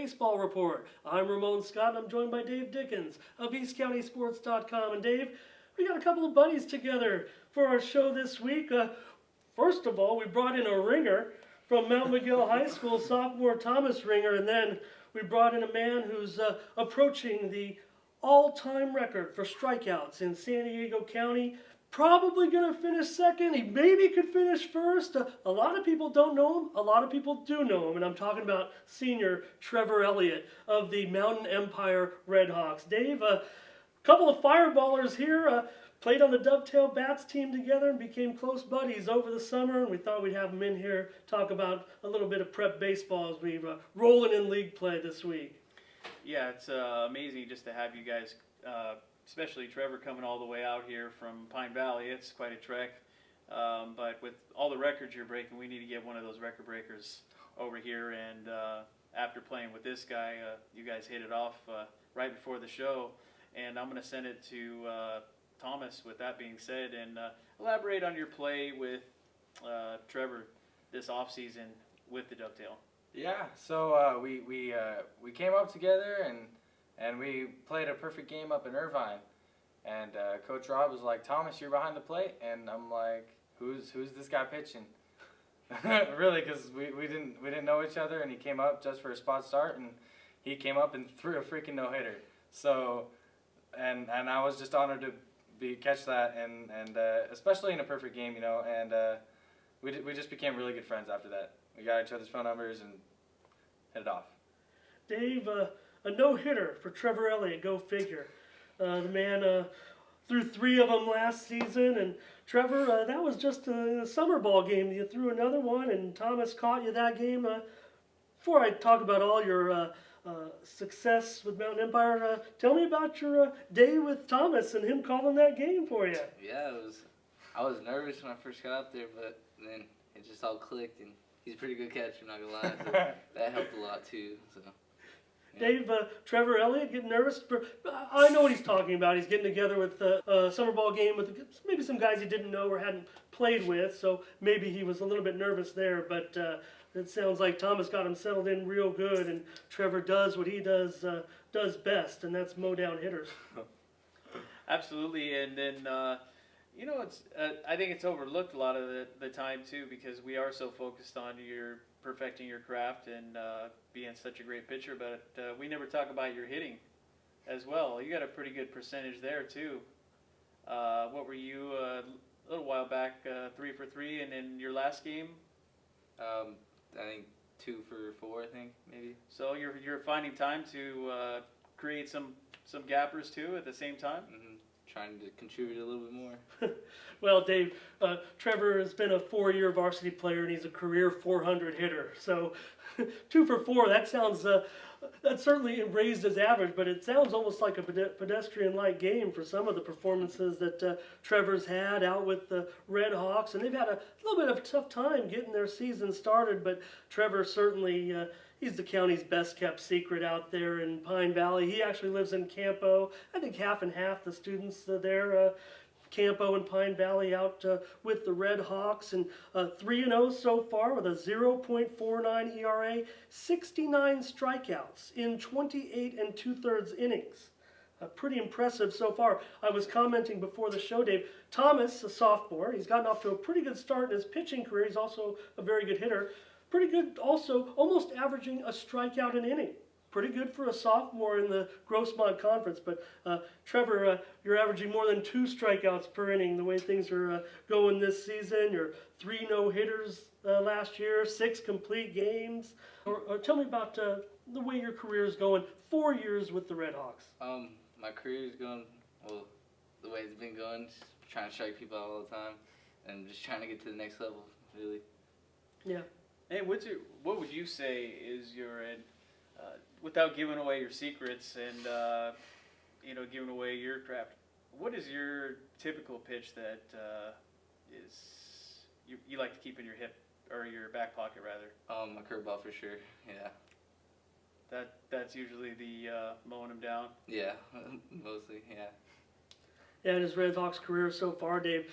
Baseball Report. I'm Ramon Scott and I'm joined by Dave Dickens of EastCountySports.com. And Dave, we got a couple of buddies together for our show this week. First of all, we brought in a ringer from Mount Miguel High School, sophomore Thomas Ringer, and then we brought in a man who's approaching the all-time record for strikeouts in San Diego County. Probably going to finish second. He maybe could finish first. A lot of people don't know him. A lot of people do know him. And I'm talking about senior Trevor Elliott of the Mountain Empire RedHawks. Dave, a couple of fireballers here played on the Dovetail Bats team together and became close buddies over the summer. And we thought we'd have them in here talk about a little bit of prep baseball as we rolling in league play this week. Yeah, it's amazing just to have you guys, especially Trevor, coming all the way out here from Pine Valley. It's quite a trek, but with all the records you're breaking, we need to get one of those record breakers over here. And after playing with this guy, you guys hit it off right before the show, and I'm going to send it to Thomas with that being said, and elaborate on your play with Trevor this offseason with the Dovetail. Yeah, so we came up together and we played a perfect game up in Irvine, and Coach Rob was like, "Thomas, you're behind the plate," and I'm like, "Who's this guy pitching?" Really, because we didn't know each other, and he came up just for a spot start, and he came up and threw a freaking no-hitter. So, and I was just honored to catch that, and especially in a perfect game, you know, and we just became really good friends after that. We got each other's phone numbers and hit it off. Dave, a no-hitter for Trevor Elliott, go figure. The man threw 3 of them last season, and Trevor, that was just a summer ball game. You threw another one, and Thomas caught you that game. Before I talk about all your success with Mountain Empire, tell me about your day with Thomas and him calling that game for you. Yeah, I was nervous when I first got out there, but then it just all clicked, and he's a pretty good catcher, I'm not going to lie, so that helped a lot too. So, yeah. Dave, Trevor Elliott getting nervous? I know what he's talking about. He's getting together with a summer ball game with maybe some guys he didn't know or hadn't played with, so maybe he was a little bit nervous there, but it sounds like Thomas got him settled in real good, and Trevor does what he does best, and that's mow down hitters. Absolutely, and then you know, it's I think it's overlooked a lot of the time too, because we are so focused on your perfecting your craft and being such a great pitcher, but we never talk about your hitting as well. You got a pretty good percentage there too. What were you a little while back? 3 for 3, and in your last game, I think 2 for 4, I think, maybe. So you're finding time to create some gappers too at the same time. Mm-hmm. Trying to contribute a little bit more. Well, Dave, Trevor has been a 4-year varsity player, and he's a career 400 hitter. So 2 for 4, that sounds, that certainly raised his average, but it sounds almost like a pedestrian-like game for some of the performances that Trevor's had out with the RedHawks. And they've had a little bit of a tough time getting their season started, but Trevor certainly, he's the county's best-kept secret out there in Pine Valley. He actually lives in Campo. I think half and half the students there, Campo and Pine Valley out with the RedHawks, and 3-0 so far with a 0.49 ERA, 69 strikeouts in 28 2/3 innings. Pretty impressive so far. I was commenting before the show, Dave, Thomas, a sophomore, he's gotten off to a pretty good start in his pitching career. He's also a very good hitter. Pretty good also, almost averaging a strikeout an inning. Pretty good for a sophomore in the Grossmont Conference. But Trevor, you're averaging more than 2 strikeouts per inning the way things are going this season. You're 3 no-hitters last year, 6 complete games. Or tell me about the way your career is going. 4 years with the RedHawks. My career is going, well, the way it's been going, just trying to strike people out all the time, and just trying to get to the next level, really. Yeah. Hey, what would you say is your, without giving away your secrets and you know, giving away your craft, what is your typical pitch that is you like to keep in your hip or your back pocket rather? My curveball for sure. Yeah. That's usually the mowing them down. Yeah, mostly. Yeah. And his RedHawks career so far, Dave,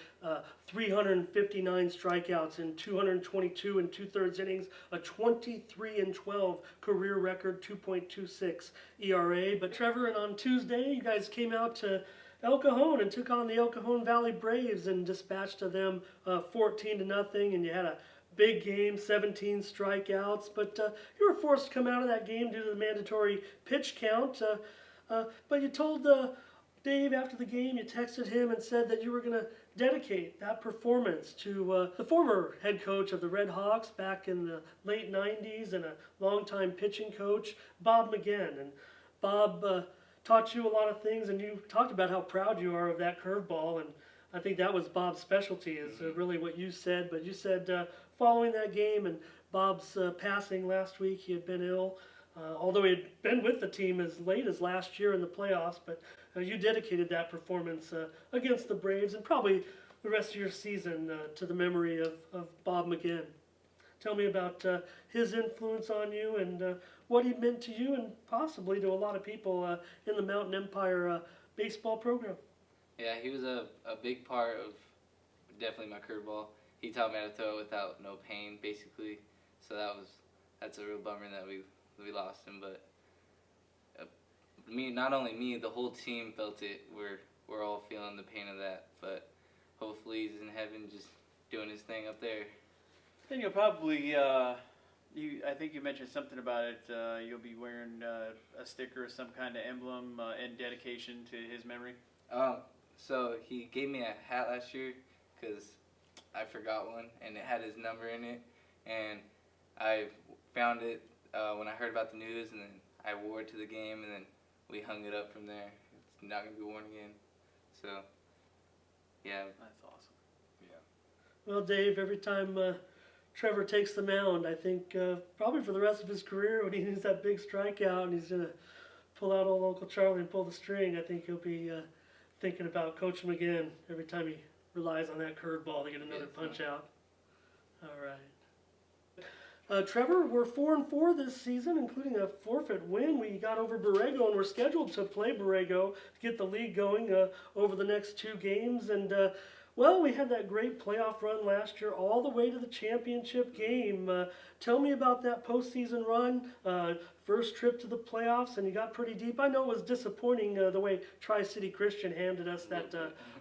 359 strikeouts in 222 and 2/3 innings, a 23-12 career record, 2.26 ERA. But Trevor, and on Tuesday, you guys came out to El Cajon and took on the El Cajon Valley Braves and dispatched to them 14-0. And you had a big game, 17 strikeouts. But you were forced to come out of that game due to the mandatory pitch count. But you told Dave after the game, you texted him and said that you were going to dedicate that performance to the former head coach of the RedHawks back in the late 90s and a longtime pitching coach, Bob McGinn. And Bob taught you a lot of things, and you talked about how proud you are of that curveball, and I think that was Bob's specialty, is really what you said. But you said following that game and Bob's passing last week, he had been ill. Although he had been with the team as late as last year in the playoffs, but you dedicated that performance against the Braves and probably the rest of your season to the memory of Bob McGinn. Tell me about his influence on you and what he meant to you and possibly to a lot of people in the Mountain Empire baseball program. Yeah, he was a big part of definitely my curveball. He taught me how to throw it without no pain, basically. So that's a real bummer that we lost him, but not only me, the whole team felt it. We're all feeling the pain of that, but hopefully he's in heaven just doing his thing up there. And you'll probably, I think you mentioned something about it, you'll be wearing a sticker or some kind of emblem in dedication to his memory. So he gave me a hat last year because I forgot one, and it had his number in it, and I found it when I heard about the news, and then I wore it to the game, and then we hung it up from there. It's not going to be worn again. So, yeah. That's awesome. Yeah. Well, Dave, every time Trevor takes the mound, I think probably for the rest of his career, when he needs that big strikeout and he's going to pull out old Uncle Charlie and pull the string, I think he'll be thinking about Coach McGinn every time he relies on that curveball to get another punch out. All right. Trevor, we're 4-4 this season, including a forfeit win. We got over Borrego, and we're scheduled to play Borrego to get the league going over the next 2 games. And, well, we had that great playoff run last year all the way to the championship game. Tell me about that postseason run, first trip to the playoffs, and you got pretty deep. I know it was disappointing the way Tri-City Christian handed us that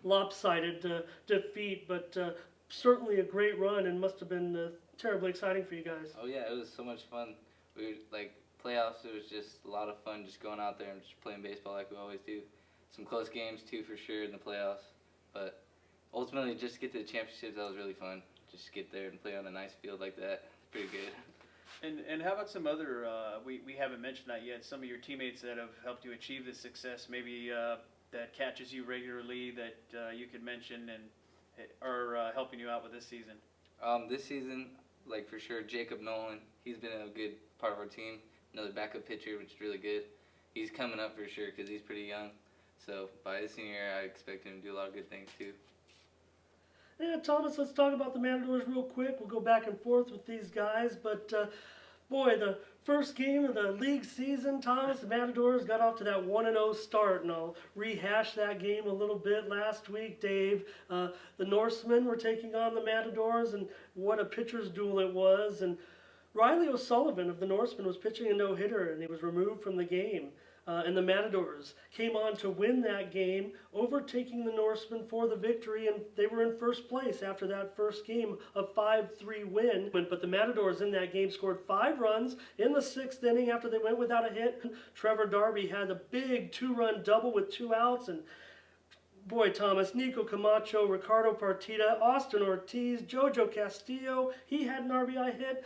lopsided defeat, but certainly a great run and must have been terribly exciting for you guys. Oh yeah, it was so much fun. We were, playoffs, it was just a lot of fun just going out there and just playing baseball like we always do. Some close games too for sure in the playoffs, but ultimately just to get to the championships, that was really fun. Just get there and play on a nice field like that. Pretty good. And how about some other, we haven't mentioned that yet, some of your teammates that have helped you achieve this success, maybe that catches you regularly that you could mention and are helping you out with this season? This season, for sure, JACOBE NOLAND, he's been a good part of our team. Another backup pitcher, which is really good. He's coming up for sure because he's pretty young. So by his senior year, I expect him to do a lot of good things too. Yeah, Thomas, let's talk about the Matadors real quick. We'll go back and forth with these guys. But, boy, the first game of the league season, Thomas, the Matadors got off to that 1-0 start. And I'll rehash that game a little bit last week, Dave. The Norsemen were taking on the Matadors, and what a pitcher's duel it was. And Riley O'Sullivan of the Norsemen was pitching a no-hitter, and he was removed from the game. And the Matadors came on to win that game, overtaking the Norsemen for the victory, and they were in first place after that first game, a 5-3 win. But the Matadors in that game scored 5 runs in the 6th inning after they went without a hit. Trevor Darby had a big 2-run double with 2 outs, and boy, Thomas, Nico Camacho, Ricardo Partida, Austin Ortiz, Jojo Castillo, he had an RBI hit.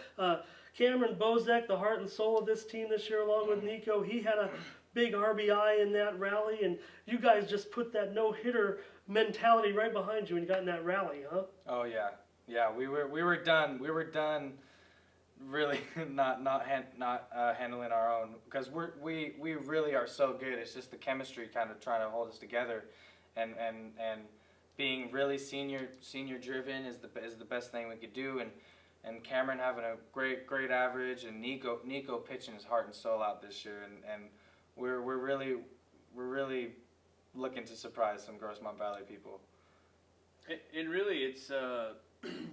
Cameron BEAUZEC, the heart and soul of this team this year, along with Nico, he had a big RBI in that rally, and you guys just put that no-hitter mentality right behind you when you got in that rally, huh? Oh yeah, yeah. We were done. We were done. Really, not handling our own, because we really are so good. It's just the chemistry kind of trying to hold us together, and being really senior driven is the best thing we could do, and Cameron having a great average, and Nico pitching his heart and soul out this year, and we're really looking to surprise some Grossmont Valley people. And really, it's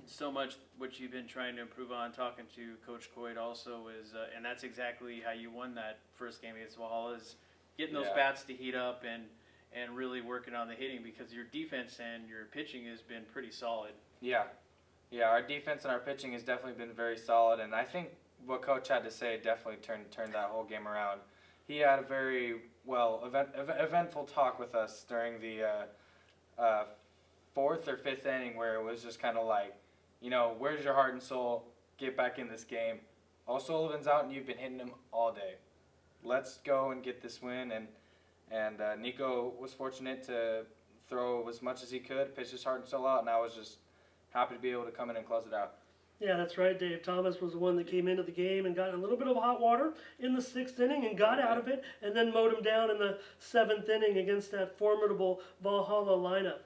so much what you've been trying to improve on. Talking to Coach Coyd also is, and that's exactly how you won that first game against Valhalla, is getting those bats to heat up and really working on the hitting, because your defense and your pitching has been pretty solid. Yeah, our defense and our pitching has definitely been very solid, and I think what Coach had to say definitely turned that whole game around. He had a very eventful talk with us during the fourth or fifth inning, where it was just kind of like, you know, where's your heart and soul? Get back in this game. O'Sullivan's out and you've been hitting him all day. Let's go and get this win. And Nico was fortunate to throw as much as he could, pitch his heart and soul out, and I was just happy to be able to come in and close it out. Yeah, that's right, Dave. Thomas was the one that came into the game and got in a little bit of hot water in the 6th inning and got out of it, and then mowed him down in the 7th inning against that formidable Valhalla lineup.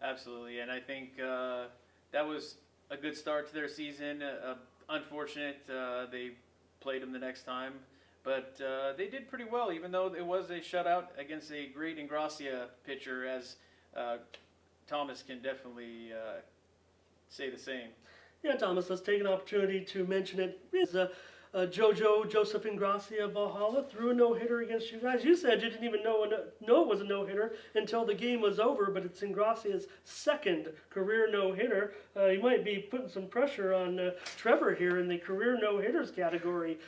Absolutely, and I think that was a good start to their season. Unfortunate they played them the next time, but they did pretty well, even though it was a shutout against a great INGRASSIA pitcher, as Thomas can definitely say the same. Yeah, Thomas, let's take an opportunity to mention it. Joseph INGRASSIA of Valhalla threw a no-hitter against you guys. You said you didn't even know it was a no-hitter until the game was over, but it's INGRASSIA's 2nd career no-hitter. You might be putting some pressure on Trevor here in the career no-hitters category.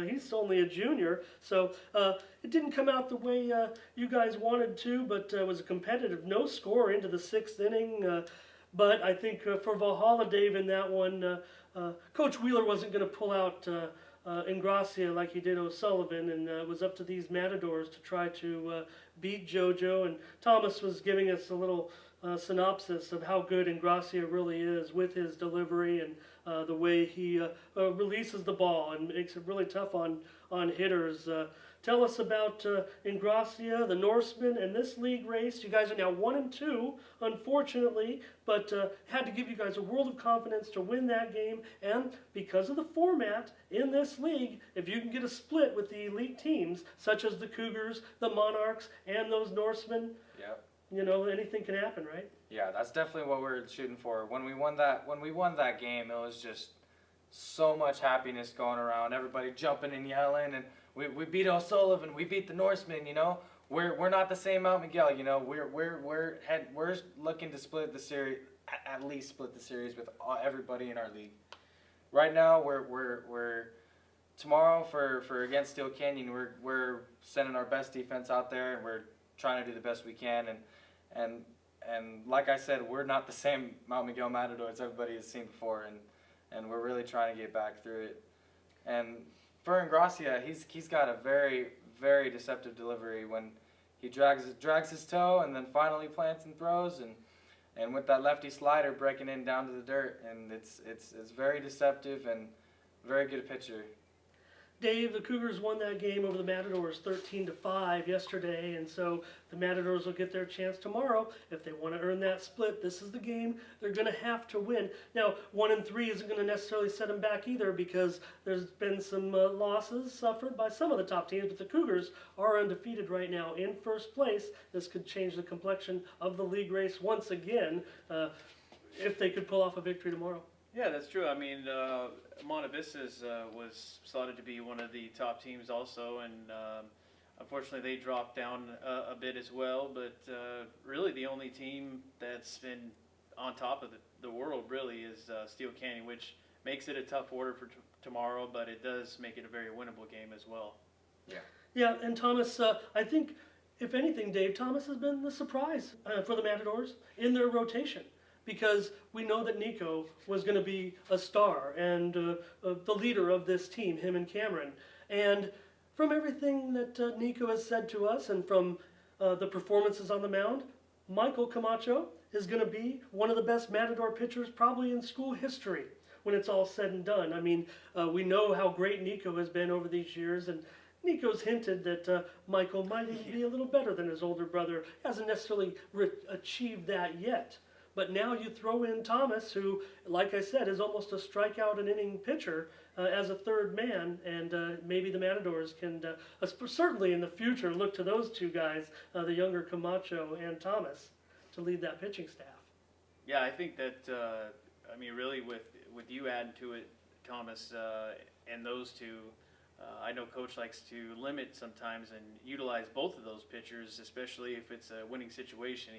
He's only a junior, so it didn't come out the way you guys wanted to, but it was a competitive no-score into the 6th inning. But I think for Valhalla, Dave, in that one, Coach Wheeler wasn't going to pull out INGRASSIA like he did O'Sullivan, and it was up to these Matadors to try to beat JoJo. And Thomas was giving us a little synopsis of how good INGRASSIA really is with his delivery and the way he releases the ball and makes it really tough on hitters. Tell us about INGRASSIA, the Norsemen, and this league race. You guys are now 1-2, unfortunately, but had to give you guys a world of confidence to win that game. And because of the format in this league, if you can get a split with the elite teams, such as the Cougars, the Monarchs, and those Norsemen, you know, anything can happen, right? Yeah, that's definitely what we're shooting for. When we won that game, it was just so much happiness going around. Everybody jumping and yelling, and we beat O'Sullivan, we beat the Norsemen. You know, we're not the same Mount Miguel. You know, we're looking to split the series, at least split the series with everybody in our league. Right now, we're tomorrow for against Steel Canyon. We're sending our best defense out there, and we're trying to do the best we can. And like I said, we're not the same Mount Miguel Matadors everybody has seen before, and we're really trying to get back through it. And for INGRASSIA, he's got a very, very deceptive delivery when he drags his toe and then finally plants and throws, and with that lefty slider breaking in down to the dirt, and it's very deceptive and very good pitcher. Dave, the Cougars won that game over the Matadors 13-5 yesterday, and so the Matadors will get their chance tomorrow. If they want to earn that split, this is the game they're going to have to win. Now, 1-3 isn't going to necessarily set them back either, because there's been some losses suffered by some of the top teams, but the Cougars are undefeated right now in 1st place. This could change the complexion of the league race once again if they could pull off a victory tomorrow. Yeah, that's true. I mean, Monte Vista's was slotted to be one of the top teams also, and unfortunately they dropped down a bit as well. But really the only team that's been on top of the world really is Steel Canyon, which makes it a tough order for tomorrow, but it does make it a very winnable game as well. Yeah. Yeah, and Thomas, I think, if anything, Dave, Thomas has been the surprise for the Matadors in their rotation, because we know that Nico was going to be a star and the leader of this team, him and Cameron. And from everything that Nico has said to us and from the performances on the mound, Michael Camacho is going to be one of the best Matador pitchers probably in school history when it's all said and done. I mean, we know how great Nico has been over these years, and Nico's hinted that Michael might even be a little better than his older brother. He hasn't necessarily achieved that yet. But now you throw in Thomas, who, like I said, is almost a strikeout an inning pitcher as a third man, and maybe the Matadors can certainly in the future look to those two guys, the younger Camacho and Thomas, to lead that pitching staff. Yeah, I think that, I mean, really with you adding to it, Thomas, and those two, I know Coach likes to limit sometimes and utilize both of those pitchers, especially if it's a winning situation.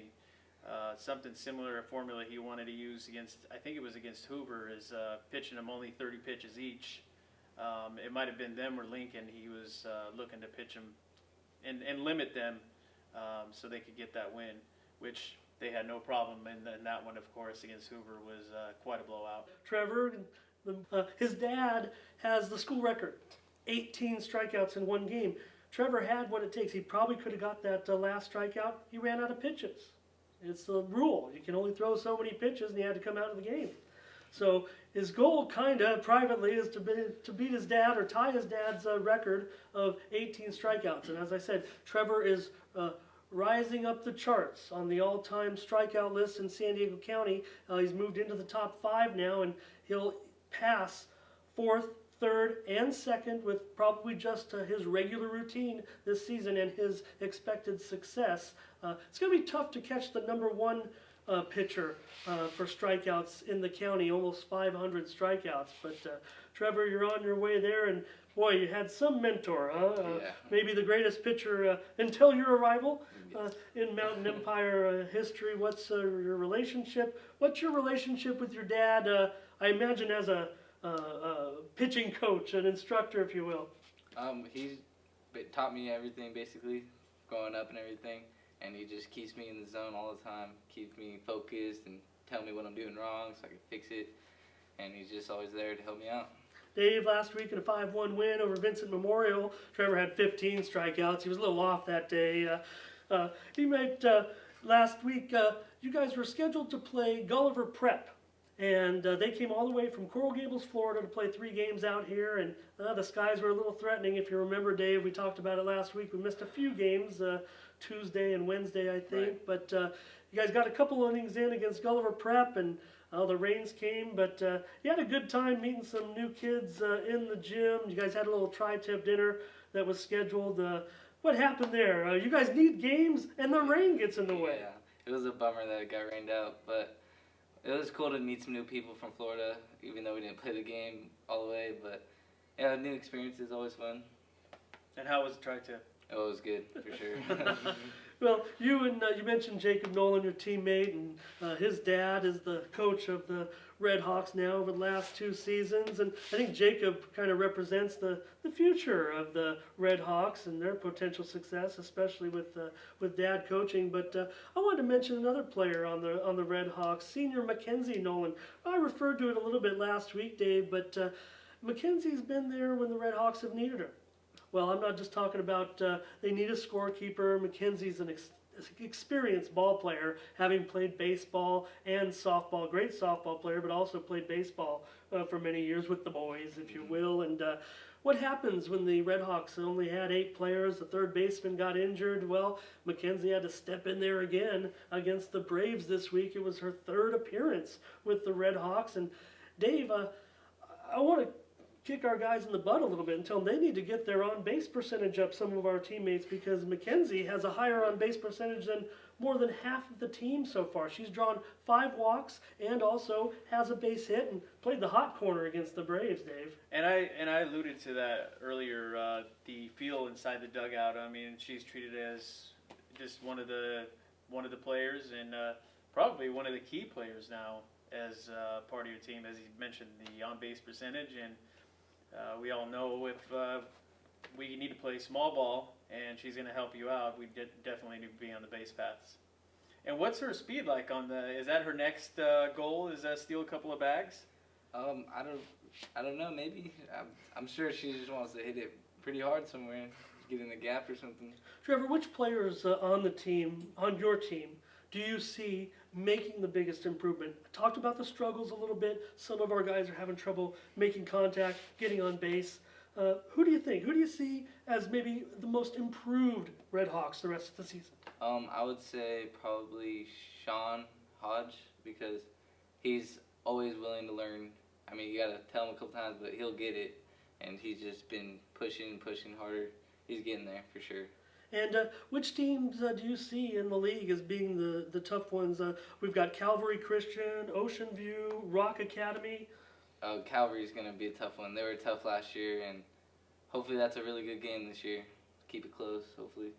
Something similar, a formula he wanted to use against, I think it was against Hoover, is pitching them only 30 pitches each. It might have been them or Lincoln. He was looking to pitch them and limit them so they could get that win, which they had no problem. And that one, of course, against Hoover was quite a blowout. Trevor, his dad has the school record, 18 strikeouts in one game. Trevor had what it takes. He probably could have got that last strikeout. He ran out of pitches. It's the rule. You can only throw so many pitches, and he had to come out of the game. So his goal, kind of privately, is to beat his dad or tie his dad's record of 18 strikeouts. And as I said, Trevor is rising up the charts on the all-time strikeout list in San Diego County. He's moved into the top 5 now, and he'll pass 4th, 3rd, and 2nd with probably just his regular routine this season and his expected success. It's going to be tough to catch the #1 pitcher for strikeouts in the county, almost 500 strikeouts. But Trevor, you're on your way there, and boy, you had some mentor, huh? Yeah. Maybe the greatest pitcher until your arrival in Mountain Empire history. What's your relationship? What's your relationship with your dad? I imagine as a pitching coach, an instructor, if you will. He's taught me everything, basically, growing up and everything, and he just keeps me in the zone all the time, keeps me focused and tell me what I'm doing wrong so I can fix it, and he's just always there to help me out. Dave, last week in a 5-1 win over Vincent Memorial, Trevor had 15 strikeouts. He was a little off that day. Last week, you guys were scheduled to play Gulliver Prep. And they came all the way from Coral Gables, Florida to play 3 games out here, and the skies were a little threatening. If you remember, Dave, we talked about it last week. We missed a few games, Tuesday and Wednesday, I think. Right. But you guys got a couple innings in against Gulliver Prep, and the rains came. But you had a good time meeting some new kids in the gym. You guys had a little tri-tip dinner that was scheduled. What happened there? You guys need games, and the rain gets in the way. Yeah, it was a bummer that it got rained out, but it was cool to meet some new people from Florida, even though we didn't play the game all the way. But yeah, new experience is always fun. And how was the tri-tip? It was good, for sure. Well, you mentioned Jacob Nolan, your teammate, and his dad is the coach of the RedHawks now over the last 2 seasons. And I think Jacob kind of represents the future of the RedHawks and their potential success, especially with dad coaching. But I wanted to mention another player on the RedHawks, senior MACKENZIE Nolan. I referred to it a little bit last week, Dave, but MACKENZIE's been there when the RedHawks have needed her. Well, I'm not just talking about they need a scorekeeper. MACKENZIE's an experienced ball player, having played baseball and softball. Great softball player, but also played baseball for many years with the boys, if you will. And what happens when the RedHawks only had 8 players? The third baseman got injured. Well, MACKENZIE had to step in there again against the Braves this week. It was her 3rd appearance with the RedHawks. And Dave, I want to kick our guys in the butt a little bit and tell them they need to get their on-base percentage up, some of our teammates, because MACKENZIE has a higher on-base percentage than more than half of the team so far. She's drawn 5 walks and also has a base hit and played the hot corner against the Braves, Dave. And I alluded to that earlier, the feel inside the dugout. I mean, she's treated as just one of the players and probably one of the key players now as part of your team, as you mentioned, the on-base percentage. And we all know if we need to play small ball and she's going to help you out, we definitely need to be on the base paths. And what's her speed like on is that her next goal, is that steal a couple of bags? I don't know, maybe. I'm sure she just wants to hit it pretty hard somewhere, get in the gap or something. Trevor, which players on your team, do you see making the biggest improvement? I talked about the struggles a little bit. Some of our guys are having trouble making contact, getting on base. Who do you think? Who do you see as maybe the most improved RedHawks the rest of the season? I would say probably Sean Hodge because he's always willing to learn. I mean, you gotta tell him a couple times, but he'll get it, and he's just been pushing harder. He's getting there for sure. And which teams do you see in the league as being the tough ones? We've got Calvary Christian, Ocean View, Rock Academy. Calvary's gonna be a tough one. They were tough last year, and hopefully that's a really good game this year. Keep it close, hopefully.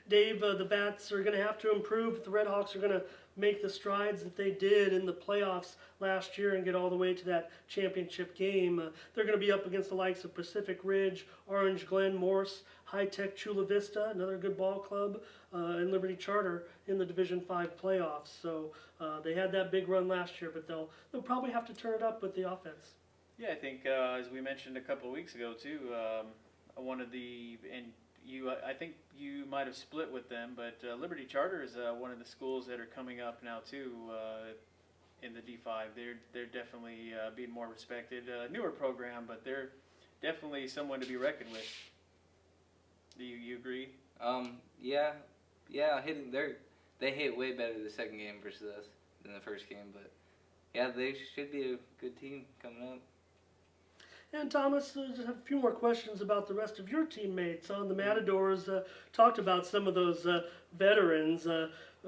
Dave, the Bats are going to have to improve. The RedHawks are going to make the strides that they did in the playoffs last year and get all the way to that championship game. They're going to be up against the likes of Pacific Ridge, Orange Glen, Morse, High Tech Chula Vista, another good ball club, and Liberty Charter in the Division 5 playoffs. So they had that big run last year, but they'll probably have to turn it up with the offense. Yeah, I think as we mentioned a couple of weeks ago too, one of the I think you might have split with them, but Liberty Charter is one of the schools that are coming up now too in the D5. They're definitely being more respected. Newer program, but they're definitely someone to be reckoned with. Do you agree? Yeah. They hit way better the second game versus us than the first game, but yeah, they should be a good team coming up. And Thomas, just have a few more questions about the rest of your teammates. On the Matadors, talked about some of those veterans,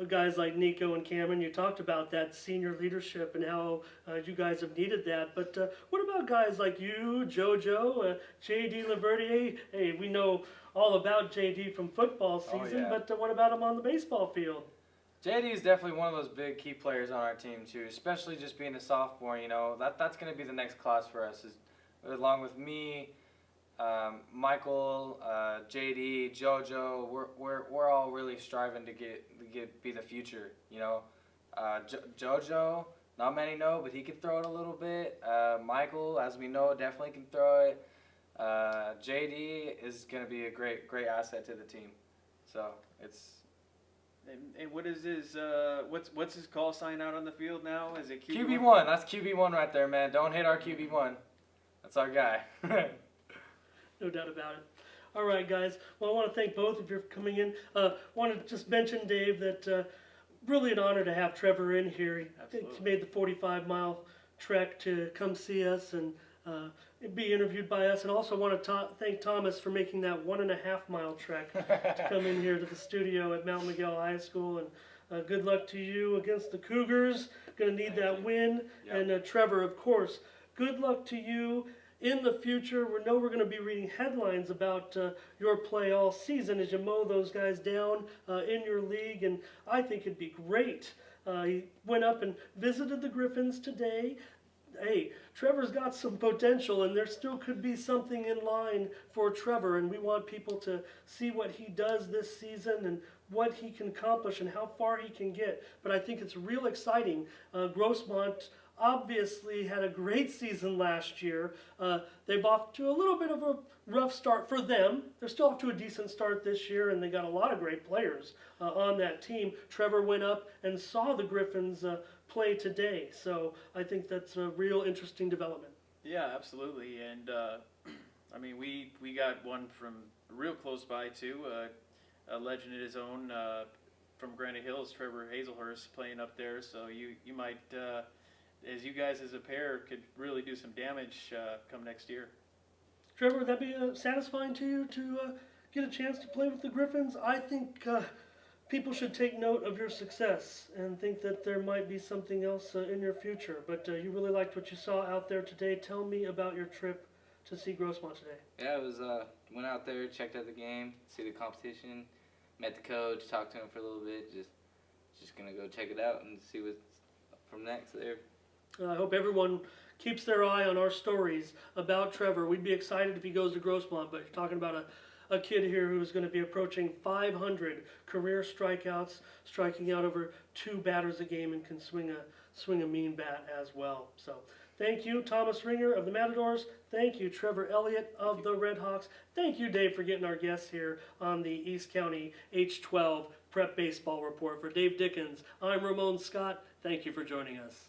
guys like Nico and Cameron. You talked about that senior leadership and how you guys have needed that. But what about guys like you, JoJo, J.D. Laverdier? Hey, we know all about J.D. from football season, but what about him on the baseball field? JD is definitely one of those big key players on our team too, especially just being a sophomore. You know, that's going to be the next class for us. Along with me, Michael, JD, JoJo, we're all really striving to be the future. You know, JoJo, not many know, but he can throw it a little bit. Michael, as we know, definitely can throw it. JD is going to be a great asset to the team. So it's. And what is his what's his call sign out on the field now? Is it QB1? QB1. That's QB1 right there, man. Don't hit our QB1. That's our guy. No doubt about it. All right, guys. Well, I want to thank both of you for coming in. Want to just mention, Dave, that really an honor to have Trevor in here. He made the 45-mile trek to come see us and be interviewed by us. And also want to thank Thomas for making that 1.5-mile trek to come in here to the studio at Mount Miguel High School. And good luck to you against the Cougars. Going to need that win. Yep. And Trevor, of course, good luck to you in the future. We know we're going to be reading headlines about your play all season as you mow those guys down in your league, and I think it'd be great. He went up and visited the Griffins today. Hey, Trevor's got some potential, and there still could be something in line for Trevor, and we want people to see what he does this season and what he can accomplish and how far he can get. But I think it's real exciting. Grossmont obviously had a great season last year. They've off to a little bit of a rough start for them. They're still off to a decent start this year, and they got a lot of great players on that team. Trevor went up and saw the Griffins play today, so I think that's a real interesting development. Yeah, absolutely. And I mean, we got one from real close by too, a legend in his own from Granite Hills, Trevor Hazelhurst, playing up there. So you might, as you guys as a pair, could really do some damage come next year. Trevor, would that be satisfying to you to get a chance to play with the Griffins? I think people should take note of your success and think that there might be something else in your future. But you really liked what you saw out there today. Tell me about your trip to see Grossmont today. Yeah, it was went out there, checked out the game, see the competition, met the coach, talked to him for a little bit. Just gonna go check it out and see what's from next there. I hope everyone keeps their eye on our stories about Trevor. We'd be excited if he goes to Grossmont, but you're talking about a kid here who's going to be approaching 500 career strikeouts, striking out over 2 batters a game, and can swing a mean bat as well. So thank you, Thomas Ringer of the Matadors. Thank you, Trevor Elliott of the RedHawks. Thank you, Dave, for getting our guests here on the East County H12 Prep Baseball Report. For Dave Dickens, I'm Ramon Scott. Thank you for joining us.